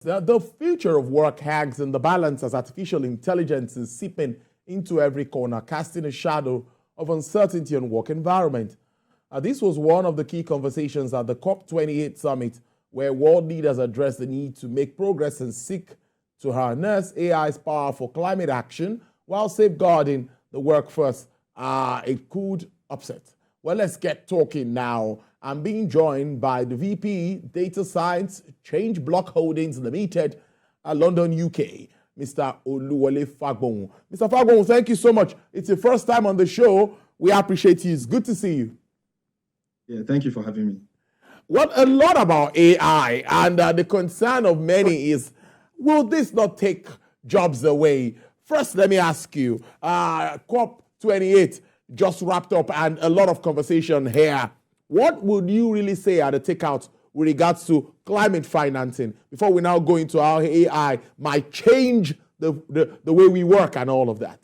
The future of work hangs in the balance as artificial intelligence is seeping into every corner, casting a shadow of uncertainty on work environment. This was one of the key conversations at the COP28 summit, where world leaders addressed the need to make progress and seek to harness AI's power for climate action while safeguarding the workforce. It could upset. Well, let's get talking now. I'm being joined by the VP, Data Science, Change Block Holdings Limited, London, UK, Mr. Oluwole Fagbon. Mr. Fagbon, thank you so much. It's your first time on the show. We appreciate you. It's good to see you. Yeah, thank you for having me. Well, a lot about AI, and the concern of many is, will this not take jobs away? First, let me ask you, COP28 just wrapped up and a lot of conversation here. What would you really say are the takeouts with regards to climate financing before we now go into how AI might change the way we work and all of that?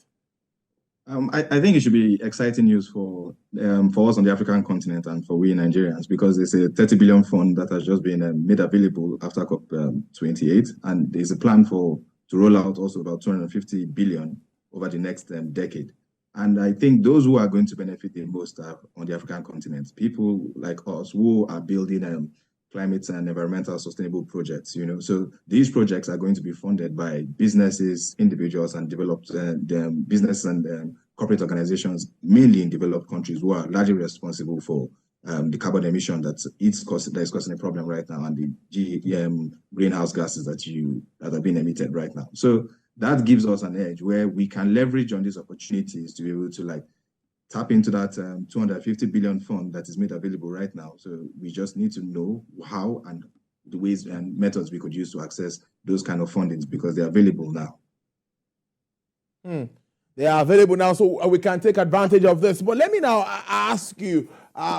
I think it should be exciting news for us on the African continent and for we Nigerians, because there's a 30 billion fund that has just been made available after COP28, and there's a plan to roll out also about 250 billion over the next decade. And I think those who are going to benefit the most are on the African continent, people like us who are building climate and environmental sustainable projects. So these projects are going to be funded by businesses, individuals, and developed business and corporate organizations, mainly in developed countries, who are largely responsible for the carbon emission that is causing a problem right now, and the greenhouse gases that are being emitted right now. So that gives us an edge where we can leverage on these opportunities to be able to tap into that 250 billion fund that is made available right now. So we just need to know how and the ways and methods we could use to access those kind of fundings, because they're available now. They are available now, so we can take advantage of this. But let me now ask you,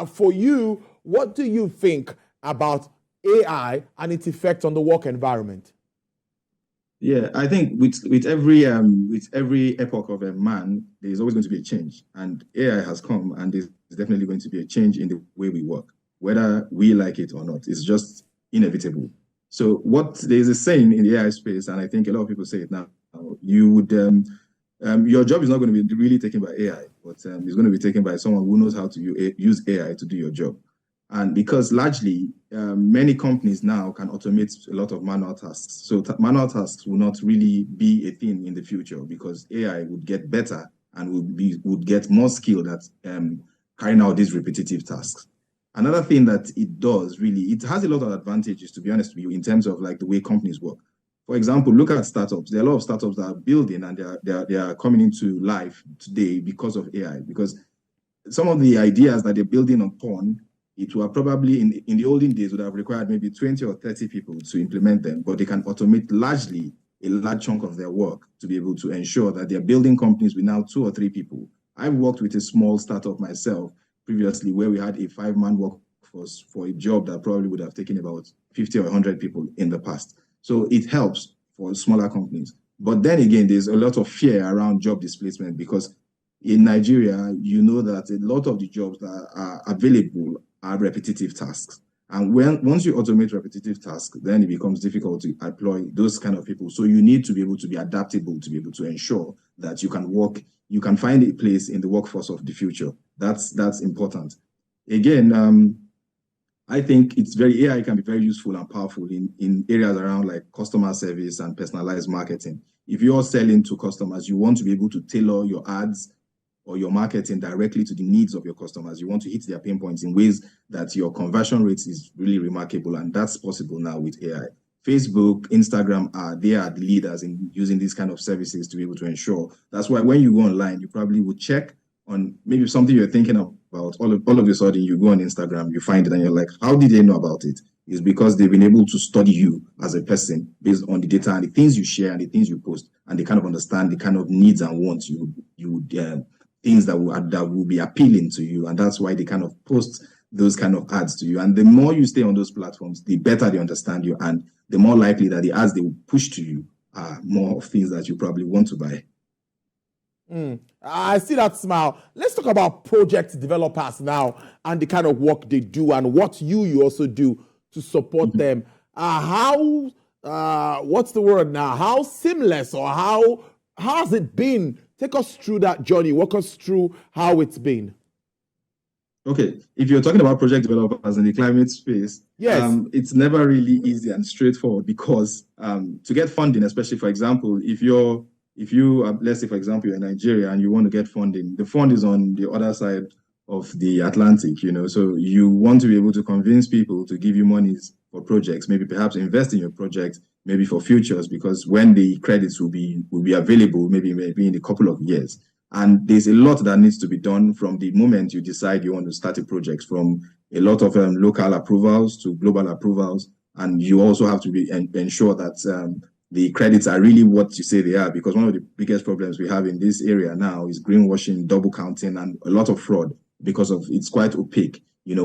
for you, what do you think about AI and its effect on the work environment? Yeah, I think with every epoch of a man, there's always going to be a change, and AI has come, and there's definitely going to be a change in the way we work, whether we like it or not. It's just inevitable. So there's a saying in the AI space, and I think a lot of people say it now. You would your job is not going to be really taken by AI, but it's going to be taken by someone who knows how to use AI to do your job. And because largely, many companies now can automate a lot of manual tasks. So manual tasks will not really be a thing in the future, because AI would get better and would get more skilled at carrying out these repetitive tasks. Another thing that it does, really, it has a lot of advantages, to be honest with you, in terms of the way companies work. For example, look at startups. There are a lot of startups that are building, and they are coming into life today because of AI. Because some of the ideas that they're building upon, it will probably, in the olden days, would have required maybe 20 or 30 people to implement them, but they can automate largely a large chunk of their work to be able to ensure that they're building companies with now 2 or 3 people. I've worked with a small startup myself previously, where we had a 5-man workforce for a job that probably would have taken about 50 or 100 people in the past. So it helps for smaller companies. But then again, there's a lot of fear around job displacement, because in Nigeria, you know that a lot of the jobs that are available are repetitive tasks. And once you automate repetitive tasks, then it becomes difficult to employ those kind of people. So you need to be able to be adaptable, to be able to ensure that you can find a place in the workforce of the future. That's important. Again, I think AI can be very useful and powerful in areas around customer service and personalized marketing. If you're selling to customers, you want to be able to tailor your ads or your marketing directly to the needs of your customers. You want to hit their pain points in ways that your conversion rates is really remarkable, and that's possible now with AI. Facebook, Instagram, they are the leaders in using these kind of services to be able to ensure. That's why when you go online, you probably would check on maybe something you're thinking about. All of a sudden, you go on Instagram, you find it, and you're like, how did they know about it? It's because they've been able to study you as a person based on the data and the things you share and the things you post, and they kind of understand the kind of needs and wants you would things that will be appealing to you, and that's why they kind of post those kind of ads to you. And the more you stay on those platforms, the better they understand you, and the more likely that the ads they will push to you are more of things that you probably want to buy. I see that smile. Let's talk about project developers now and the kind of work they do and what you also do to support them. How what's the word now? How seamless or how has it been? Take us through that journey. Walk us through how it's been. Okay, if you're talking about project developers in the climate space, yes, it's never really easy and straightforward because to get funding, especially for example, if you let's say for example you're in Nigeria and you want to get funding, the fund is on the other side of the Atlantic, so you want to be able to convince people to give you monies for projects, maybe perhaps invest in your project, maybe for futures, because when the credits will be available, maybe in a couple of years. And there's a lot that needs to be done from the moment you decide you want to start a project, from a lot of local approvals to global approvals. And you also have to ensure that the credits are really what you say they are, because one of the biggest problems we have in this area now is greenwashing, double counting, and a lot of fraud because of it's quite opaque.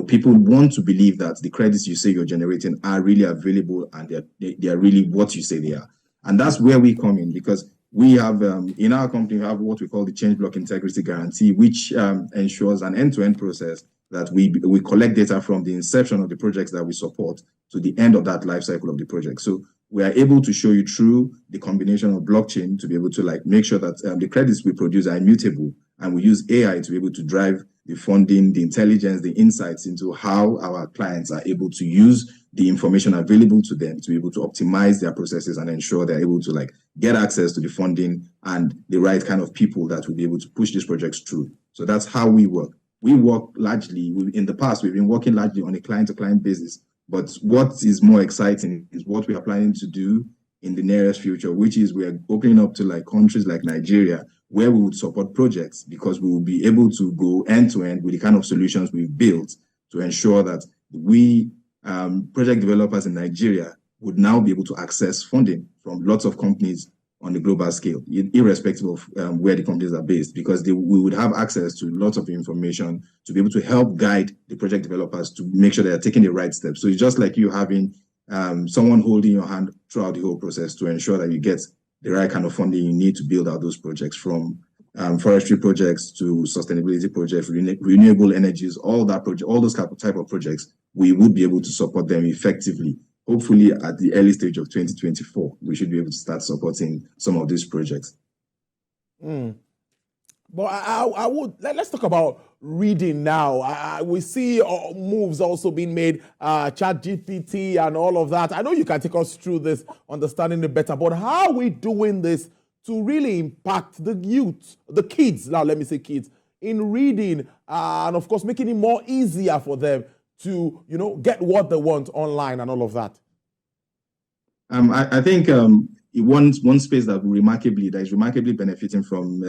People want to believe that the credits you say you're generating are really available and they're really what you say they are. And that's where we come in, because we have, in our company, we have what we call the change block integrity guarantee, which ensures an end-to-end process that we collect data from the inception of the projects that we support to the end of that life cycle of the project. So we are able to show you through the combination of blockchain to be able to make sure that the credits we produce are immutable, and we use AI to be able to drive the funding, the intelligence, the insights into how our clients are able to use the information available to them to be able to optimize their processes and ensure they're able to get access to the funding and the right kind of people that will be able to push these projects through. So that's how we work. We work largely, in the past, we've been working largely on a client-to-client basis. But what is more exciting is what we are planning to do in the nearest future, which is we are opening up to countries like Nigeria, where we would support projects, because we will be able to go end-to-end with the kind of solutions we've built to ensure that we, project developers in Nigeria, would now be able to access funding from lots of companies on the global scale, irrespective of where the companies are based, because we would have access to lots of information to be able to help guide the project developers to make sure they are taking the right steps. So it's just like you having someone holding your hand throughout the whole process to ensure that you get the right kind of funding you need to build out those projects, from forestry projects to sustainability projects, renewable energies, all those type of projects. We would be able to support them effectively. Hopefully, at the early stage of 2024, we should be able to start supporting some of these projects. But I would let's talk about reading now. We see moves also being made, ChatGPT and all of that. I know you can take us through this, understanding it better. But how are we doing this to really impact the youth, the kids? Now, let me say kids in reading, and of course, making it more easier for them to, get what they want online and all of that. I think one space that is remarkably benefiting from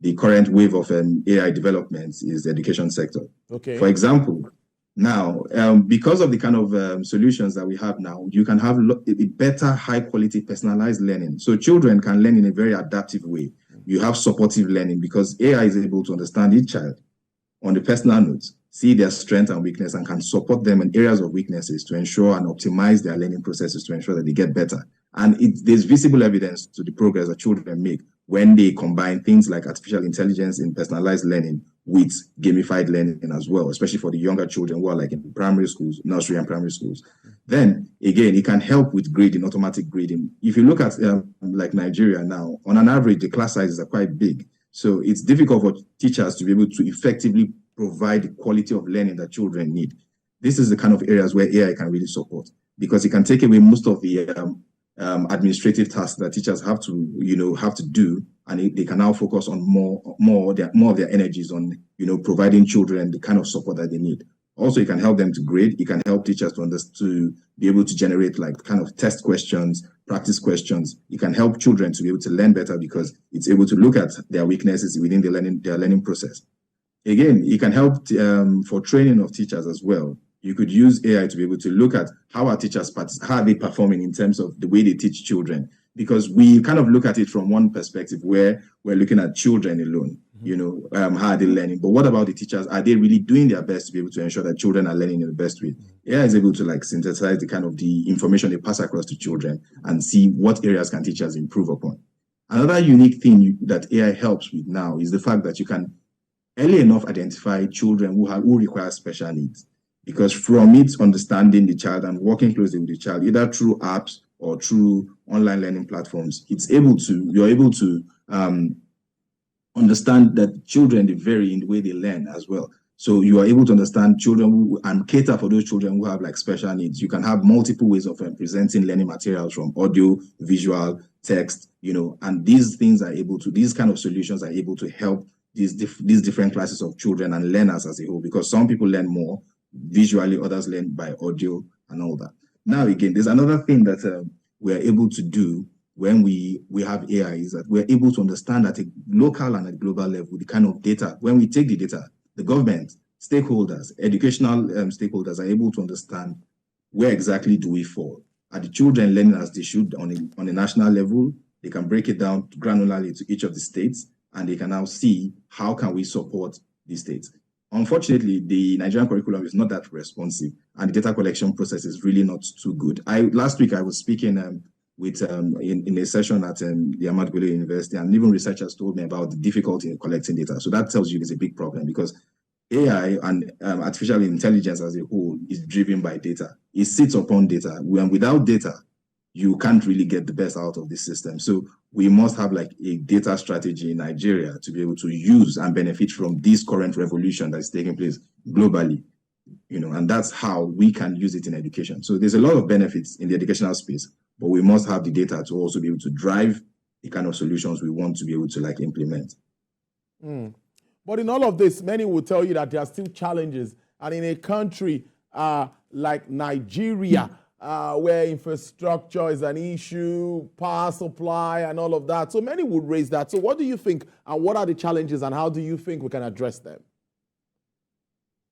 the current wave of AI developments is the education sector. Okay. For example, now, because of the kind of solutions that we have now, you can have a better, high-quality, personalized learning. So children can learn in a very adaptive way. You have supportive learning because AI is able to understand each child on the personal notes, see their strength and weakness, and can support them in areas of weaknesses to ensure and optimize their learning processes to ensure that they get better. And there's visible evidence to the progress that children make when they combine things like artificial intelligence in personalized learning with gamified learning as well, especially for the younger children who are in primary schools, nursery and primary schools. Then, again, it can help with grading, automatic grading. If you look at Nigeria now, on an average, the class sizes are quite big. So it's difficult for teachers to be able to effectively provide the quality of learning that children need. This is the kind of areas where AI can really support, because it can take away most of the administrative tasks that teachers have to do, and they can now focus on more of their energies on providing children the kind of support that they need. Also, it can help them to grade. It can help teachers to be able to generate kind of test questions, practice questions. It can help children to be able to learn better because it's able to look at their weaknesses within their learning process. Again, it can help for training of teachers as well. You could use AI to be able to look at how our teachers how are they performing in terms of the way they teach children, because we kind of look at it from one perspective where we're looking at children alone. How are they learning? But what about the teachers? Are they really doing their best to be able to ensure that children are learning in the best way? AI is able to synthesize the kind of the information they pass across to children and see what areas can teachers improve upon. Another unique thing that AI helps with now is the fact that you can early enough identify children who require special needs, because from it understanding the child and working closely with the child, either through apps or through online learning platforms, you're able to understand that children, they vary in the way they learn as well. So you are able to understand children and cater for those children who have like special needs. You can have multiple ways of presenting learning materials, from audio, visual, text, and these kind of solutions are able to help these different classes of children and learners as a whole, because some people learn more visually, others learn by audio and all that. Now, again, there's another thing that we're able to do when we have AI, is that we're able to understand at a local and a global level the kind of data. When we take the data, the government, stakeholders, educational stakeholders are able to understand where exactly do we fall. Are the children learning as they should on a national level? They can break it down granularly to each of the states, and they can now see how can we support these states. Unfortunately, the Nigerian curriculum is not that responsive, and the data collection process is really not too good. Last week I was speaking in a session at the Ahmad Bello University, and even researchers told me about the difficulty in collecting data. So that tells you there's a big problem, because AI and artificial intelligence as a whole is driven by data. It sits upon data. And without data, you can't really get the best out of the system. So we must have like a data strategy in Nigeria to be able to use and benefit from this current revolution that's taking place globally. And that's how we can use it in education. So there's a lot of benefits in the educational space, but we must have the data to also be able to drive the kind of solutions we want to be able to like implement. But in all of this, many will tell you that there are still challenges. And in a country like Nigeria, where infrastructure is an issue, power supply and all of that, so many would raise that. So what do you think, and what are the challenges, and how do you think we can address them?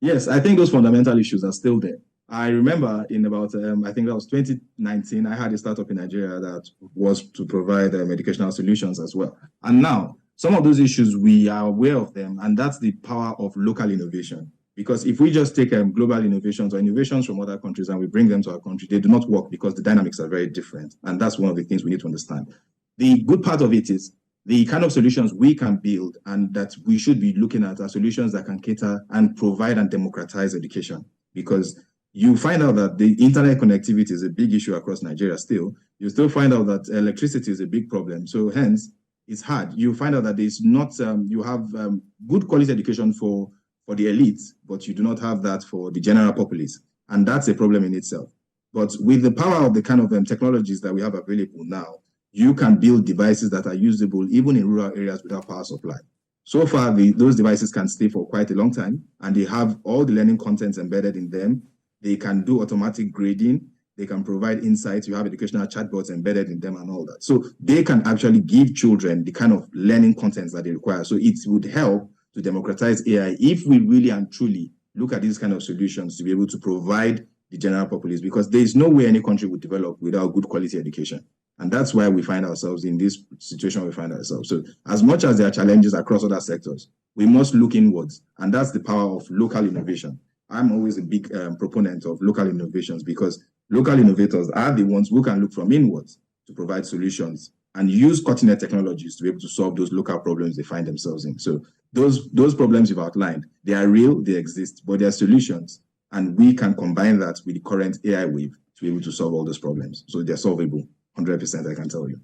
Yes, I think those fundamental issues are still there. I remember in about, I think that was 2019, I had a startup in Nigeria that was to provide educational solutions as well. And now, some of those issues, we are aware of them, and that's the power of local innovation. Because if we just take global innovations or innovations from other countries and we bring them to our country, they do not work, because the dynamics are very different. And that's one of the things we need to understand. The good part of it is the kind of solutions we can build and that we should be looking at are solutions that can cater and provide and democratize education. Because you find out that the internet connectivity is a big issue across Nigeria still. You still find out that electricity is a big problem. So hence, it's hard. You find out that there's not, you have good quality education for the elite, but you do not have that for the general populace. And that's a problem in itself. But with the power of the kind of technologies that we have available now, you can build devices that are usable even in rural areas without power supply. So far, those devices can stay for quite a long time, and they have all the learning contents embedded in them. They can do automatic grading. They can provide insights. You have educational chatbots embedded in them and all that. So they can actually give children the kind of learning contents that they require. So it would help to democratize AI if we really and truly look at these kind of solutions to be able to provide the general populace, because there is no way any country would develop without good quality education. And that's why we find ourselves in this situation we find ourselves. So as much as there are challenges across other sectors, we must look inwards. And that's the power of local innovation. I'm always a big proponent of local innovations, because local innovators are the ones who can look from inwards to provide solutions and use cutting-edge technologies to be able to solve those local problems they find themselves in. So those problems you've outlined, they are real, they exist, but they are solutions. And we can combine that with the current AI wave to be able to solve all those problems. So they're solvable, 100%, I can tell you.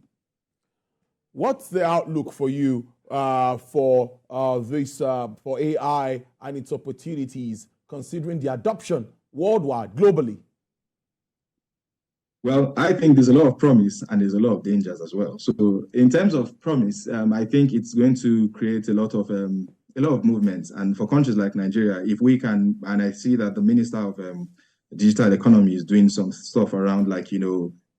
What's the outlook for you for AI and its opportunities, considering the adoption worldwide, globally? Well, I think there's a lot of promise and there's a lot of dangers as well. So in terms of promise, I think it's going to create a lot of movements. And for countries like Nigeria, if we can, and I see that the Minister of Digital Economy is doing some stuff around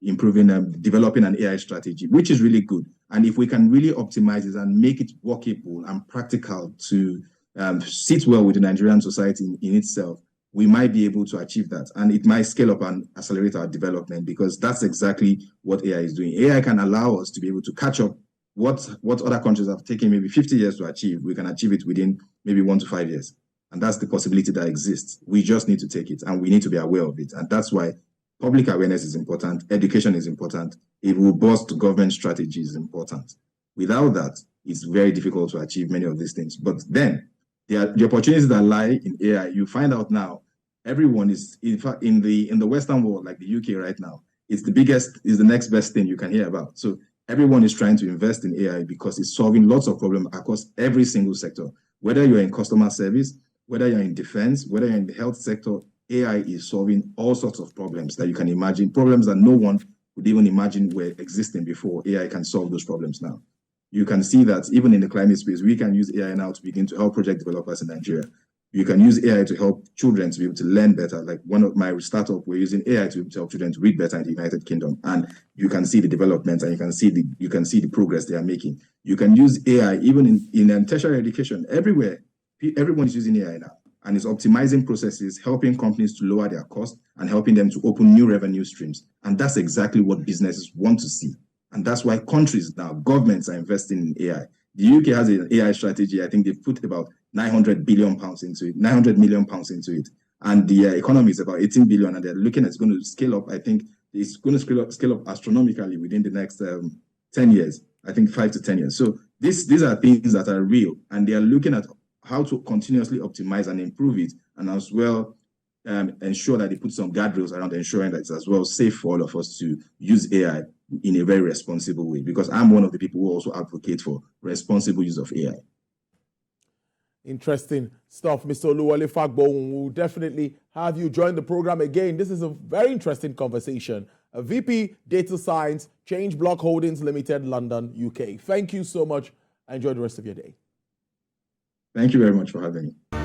improving, developing an AI strategy, which is really good. And if we can really optimize it and make it workable and practical to sit well with the Nigerian society in itself, we might be able to achieve that. And it might scale up and accelerate our development, because that's exactly what AI is doing. AI can allow us to be able to catch up what other countries have taken maybe 50 years to achieve. We can achieve it within maybe 1 to 5 years. And that's the possibility that exists. We just need to take it, and we need to be aware of it. And that's why public awareness is important, education is important, a robust government strategy is important. Without that, it's very difficult to achieve many of these things. But then, the opportunities that lie in AI, you find out now, everyone is, in fact, in the Western world, like the UK right now, it's the next best thing you can hear about. So everyone is trying to invest in AI because it's solving lots of problems across every single sector. Whether you're in customer service, whether you're in defense, whether you're in the health sector, AI is solving all sorts of problems that you can imagine, problems that no one would even imagine were existing before. AI can solve those problems now. You can see that even in the climate space, we can use AI now to begin to help project developers in Nigeria. You can use AI to help children to be able to learn better. Like one of my startup, we're using AI to help children to read better in the United Kingdom, and you can see the development and you can see the progress they are making. You can use AI even in tertiary education everywhere. Everyone is using AI now, and it's optimizing processes, helping companies to lower their costs, and helping them to open new revenue streams. And that's exactly what businesses want to see. And that's why countries now, governments are investing in AI. The UK has an AI strategy. I think they've put about 900 billion pounds into it, 900 million pounds into it. And the economy is about 18 billion, and they're looking at it's going to scale up. I think it's going to scale up astronomically within the next 10 years, I think 5 to 10 years. So these are things that are real, and they are looking at how to continuously optimize and improve it, and as well ensure that they put some guardrails around ensuring that it's as well safe for all of us to use AI in a very responsible way, because I'm one of the people who also advocate for responsible use of AI. Interesting stuff, Mr. Oluwole Fagbo. We'll definitely have you join the program again. This is a very interesting conversation. A VP Data Science, Change Block Holdings Limited, London, UK. Thank you so much. Enjoy the rest of your day. Thank you very much for having me.